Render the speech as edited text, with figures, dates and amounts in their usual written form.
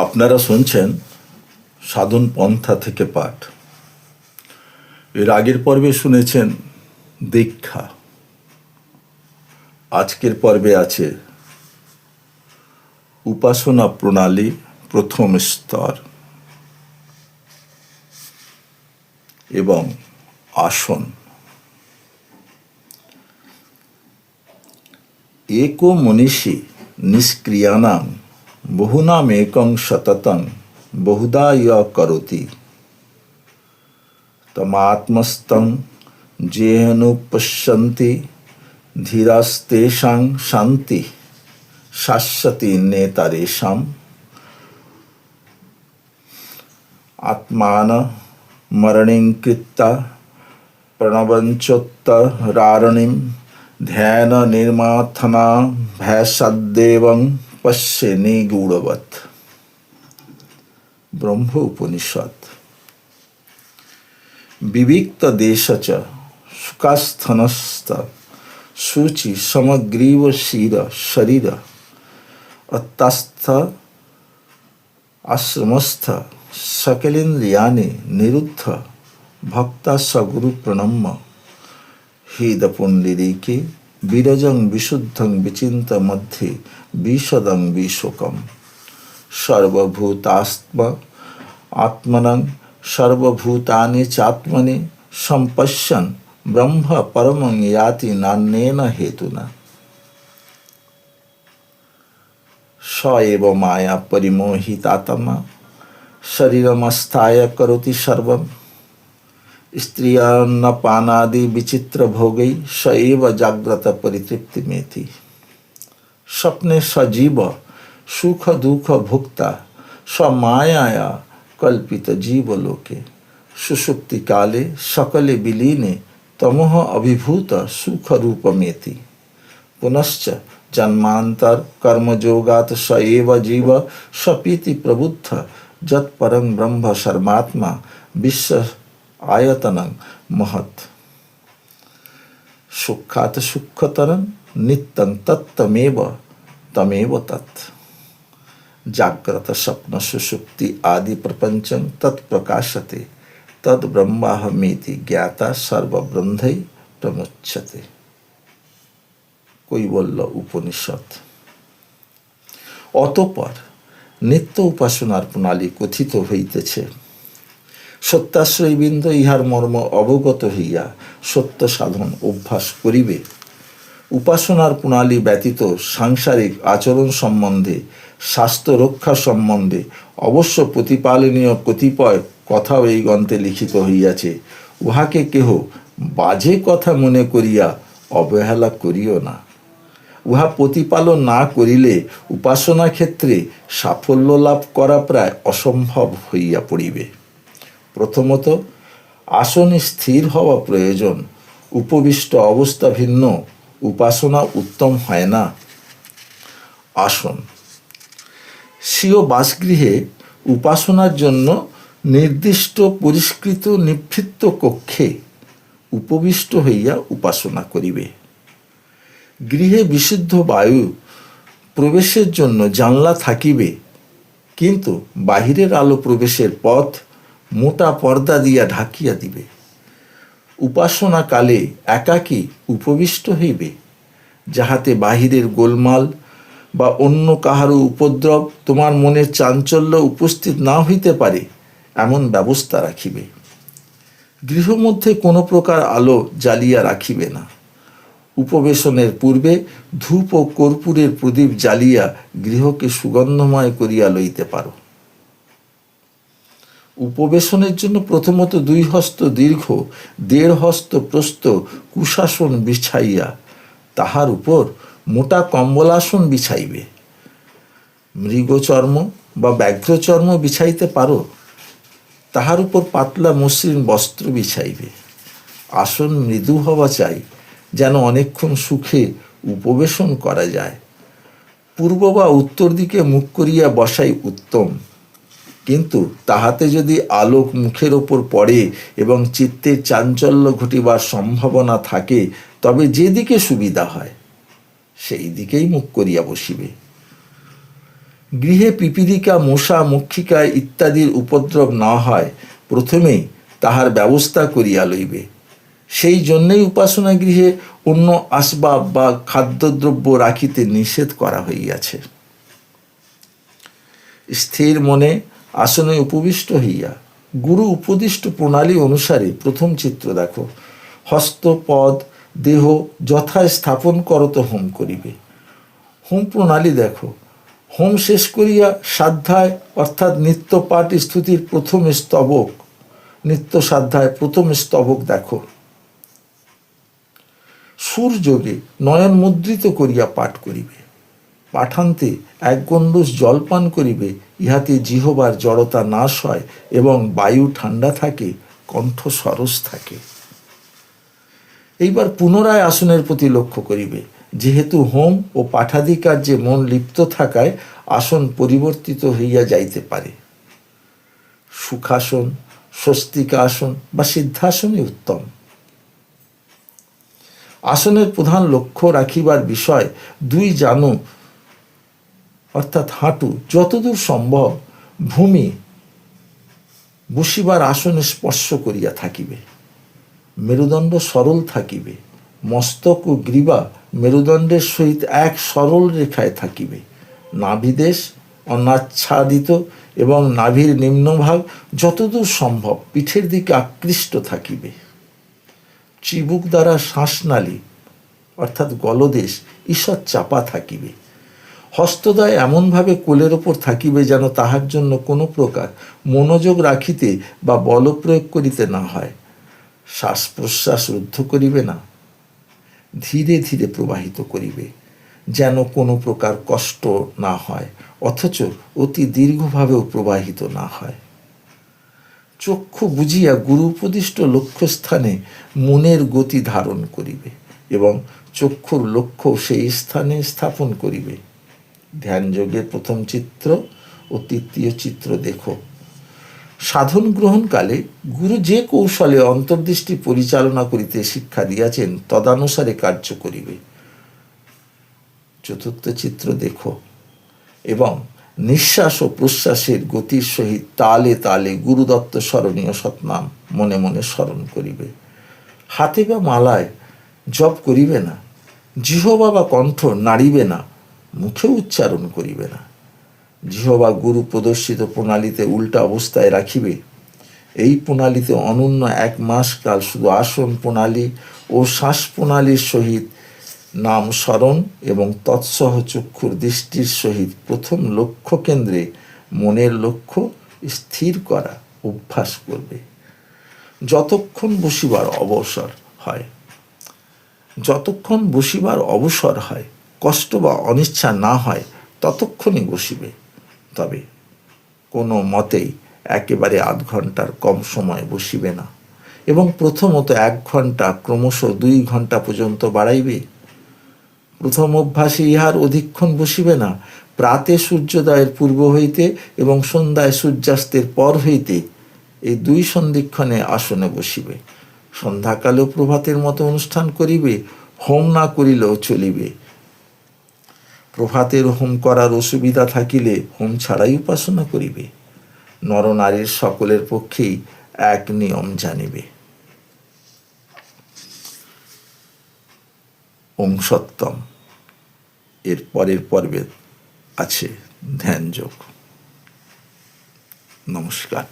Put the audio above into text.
আপনারা শুনছেন সাধন পন্থা থেকে পাঠ। এর আগের পর্বে শুনেছেন দীক্ষা। আজকের পর্বে আছে উপাসনা প্রণালী প্রথম স্তর এবং আসন। एको मनीषी निष्क्रियाणां बहुनामेकं सततं बहुधा य करोति तमात्मस्थं जेहनुपश्यन्ति धीरास्तेषां शान्ति शाश्वती नेतरेषाम् आत्मान मरणिं कृत्वा प्रणवञ्चोत्तरारणिं ध्यान निर्माथना भैषदेवं पश्य निगूढ़वत्। ब्रह्म उपनिषद। विविक्त देश च सुखास्थनस्थ शुचि समग्रीव शिर शरीर अत्तस्थ आश्रमस्थ सकलेन्द्रियाणि निरुद्ध भक्ता सगुरु प्रणम्य हृदपुण्डरीके विरजं विशुद्धं विचिन्त मध्ये विशदं विशोकं सर्वभूतात्म आत्मनं सर्वभूतानि चात्मनि सम्पश्यन् ब्रह्म परमं याति नान्येन हेतुना स एव माया परिमोहितात्मा शरीरमस्थाय करोति सर्वं स्त्रियान्नपानादि विचित्र भोगै स एव जाग्रत परितृप्ति मेति स्वप्ने सजीव सुख दुख भुक्ता स मायाया कल्पित जीवलोके सुषुप्ति काले सकले विलीने तमोह अभिभूत सुख रूपमेति पुनश्च जन्मांतर कर्मयोगात् स एव जीव सपीति प्रबुद्ध जत्परं ब्रह्म सर्वात्मा विश्व आयतनं महत् सुखात् सुखतरं नित्यं तत्तमेव तमेव तत् जाग्रत स्वप्न सुषुप्ति आदि प्रपंचं तत्प्रकाशते तद ब्रह्माहमेति ज्ञाता सर्वब्रह्मै प्रमुच्यते। কৈবল্য উপনিষদ। অতঃপর নিত্য উপাসনার প্রণালী কথিত হইতেছে। সত্যাশ্রয়বৃন্দ ইহার মর্ম অবগত হইয়া সত্য সাধন অভ্যাস করিবে। উপাসনার প্রণালী ব্যতীত সাংসারিক আচরণ সম্বন্ধে স্বাস্থ্য রক্ষা সম্বন্ধে অবশ্য প্রতিপালনীয় কতিপয় কথাও এই গ্রন্থে লিখিত হইয়াছে। উহাকে কেহ বাজে কথা মনে করিয়া অবহেলা করিও না। উহা প্রতিপালন না করিলে উপাসনা ক্ষেত্রে সাফল্য লাভ করা প্রায় অসম্ভব হইয়া পড়িবে। প্রথমত আসনে স্থির হওয়া প্রয়োজন। উপবিষ্ট অবস্থা ভিন্ন, উপাসনা উত্তম হয় না। আসন স্বীয় বাসগৃহে উপাসনার জন্য নির্দিষ্ট পরিষ্কৃত নিভৃত কক্ষে উপবিষ্ট হইয়া উপাসনা করিবে। গৃহে বিশুদ্ধ বায়ু প্রবেশের জন্য জানলা থাকিবে, কিন্তু বাহিরের আলো প্রবেশের পথ মোটা পর্দা দিয়া ঢাকিয়া দিবে। উপাসনা কালে একাকী উপবিষ্ট হইবে, যাহাতে বাহিরের গোলমাল বা অন্য কাহারও উপদ্রব তোমার মনের চাঞ্চল্য উপস্থিত না হইতে পারে এমন ব্যবস্থা রাখিবে। গৃহমধ্যে কোনো প্রকার আলো জ্বালিয়া রাখিবে না। উপবেশনের পূর্বে ধূপ ও কর্পূরের প্রদীপ জ্বালিয়া গৃহকে সুগন্ধময় করিয়া লইতে পারো। উপবেশনের জন্য প্রথমত 2 হস্ত দীর্ঘ 1.5 হস্ত প্রস্থ কুশাসন বিছাইয়া তাহার উপর মোটা কম্বলাসন বিছাইবে। মৃগচর্ম বা ব্যাঘ্রচর্ম বিছাইতে পারো। তাহার উপর পাতলা মসৃণ বস্ত্র বিছাইবে। আসন মৃদু হওয়া চাই, যেন অনেকক্ষণ সুখে উপবেশন করা যায়। পূর্ব বা উত্তর দিকে মুখ করিয়া বসাই উত্তম, কিন্তু তাহাতে যদি আলোক মুখের ওপর পড়ে এবং চিত্তের চাঞ্চল্য ঘটিবার সম্ভাবনা থাকে, তবে যেদিকে সুবিধা হয় সেই দিকেই মুখ করিয়া বসিবে। গৃহে পিপীলিকা, মশা, মক্ষিকা ইত্যাদির উপদ্রব না হয়, প্রথমেই তাহার ব্যবস্থা করিয়া লইবে। সেই জন্যই উপাসনা গৃহে অন্য আসবাব বা খাদ্যদ্রব্য রাখিতে নিষেধ করা হইয়াছে। স্থির মনে আসনে উপবিষ্ট হইয়া গুরু উপদিষ্ট প্রণালী অনুসারে প্রথম চিত্র দেখো। হস্ত, পদ, দেহ যথায় স্থাপন করত হোম করিবে। হোম প্রণালী দেখো। হোম শেষ করিয়া সাধ্যায় অর্থাৎ নিত্য পাঠ স্তুতির প্রথম স্তবক, নিত্য সাধ্যায় প্রথম স্তবক দেখো। সুরযোগে নয়ন মুদ্রিত করিয়া পাঠ করিবে। পাঠান্তে এক গণ্ডূষ জল পান করিবে, ইহাতে জিহবার জড়তা নাশ হয় এবং বায়ু ঠান্ডা থাকে, কণ্ঠ সরস থাকে। এইবার পুনরায় আসনের প্রতি লক্ষ্য করিবে। যেহেতু হোম ও পাঠাদি কার্যে মন লিপ্ত থাকায় আসন পরিবর্তিত হইয়া যাইতে পারে। সুখাসন, স্বস্তিকা আসন বা সিদ্ধাসনই উত্তম। আসনের প্রধান লক্ষ্য রাখিবার বিষয় দুই জানু অর্থাৎ হাঁটু যতদূর সম্ভব ভূমি বসিবার আসনে স্পর্শ করিয়া থাকিবে। মেরুদণ্ড সরল থাকিবে। মস্তক ও গ্রীবা মেরুদণ্ডের সহিত এক সরল রেখায় থাকিবে। নাভিদেশ অনাচ্ছাদিত এবং নাভির নিম্নভাগ যতদূর সম্ভব পিঠের দিকে আকৃষ্ট থাকিবে। চিবুক দ্বারা শ্বাসনালী অর্থাৎ গলদেশ ঈষৎ চাপা থাকিবে। হস্তদ্বয় এমনভাবে কোলের ওপর থাকিবে যেন তাহার জন্য কোনো প্রকার মনোযোগ রাখিতে বা বল প্রয়োগ করিতে না হয়। শ্বাস প্রশ্বাস রুদ্ধ করিবে না, ধীরে ধীরে প্রবাহিত করিবে, যেন কোনো প্রকার কষ্ট না হয়, অথচ অতি দীর্ঘভাবেও প্রবাহিত না হয়। চক্ষু বুঝিয়া গুরু উপদিষ্ট লক্ষ্যস্থানে মনের গতি ধারণ করিবে এবং চক্ষুর লক্ষ্য সেই স্থানে স্থাপন করিবে। ধ্যানযোগের প্রথম চিত্র ও তৃতীয় চিত্র দেখো। সাধন গ্রহণকালে গুরু যে কৌশলে অন্তর্দৃষ্টি পরিচালনা করিতে শিক্ষা দিয়াছেন তদানুসারে কার্য করিবে। চতুর্থ চিত্র দেখো এবং নিঃশ্বাস ও প্রশ্বাসের গতির সহিত তালে তালে গুরুদত্ত স্মরণীয় সৎনাম মনে মনে স্মরণ করিবে। হাতে বা মালায় জপ করিবে না। জিহ্বা বা কণ্ঠ নাড়িবে না, মুখে উচ্চারণ করিবে না। জিহ্বা গুরু প্রদর্শিত প্রণালীতে উল্টা অবস্থায় রাখিবে। এই প্রণালীতে অনূন্য 1 মাস কাল শুধু আসন প্রণালী ও শ্বাস প্রণালীর সহিত নাম স্মরণ এবং তৎসহ চক্ষুর দৃষ্টির সহিত প্রথম লক্ষ্য কেন্দ্রে মনের লক্ষ্য স্থির করা অভ্যাস করবে। যতক্ষণ বসিবার অবসর হয়, কষ্ট বা অনিচ্ছা না হয় ততক্ষণই বসিবে। তবে কোনো মতেই একেবারে 8 ঘন্টার কম সময় বসিবে না এবং প্রথমত 1 ঘন্টা ক্রমশ 2 ঘন্টা পর্যন্ত বাড়াইবে। প্রথম অভ্যাসে ইহার অধিকক্ষণ বসিবে না। প্রাতে সূর্যোদয়ের পূর্ব হইতে এবং সন্ধ্যায় সূর্যাস্তের পর হইতে এই 2 সন্ধিক্ষণে আসনে বসিবে। সন্ধ্যাকালেও প্রভাতের মতো অনুষ্ঠান করিবে। হোম না করিলেও চলিবে। প্রভাতের হোম করার অসুবিধা থাকিলে হোম ছাড়াই উপাসনা করিবে। নরনারীর সকলের পক্ষেই এক নিয়ম জানিবে। ওম সত্যম। এর পরের পর্বে আছে ধ্যান যোগ। নমস্কার।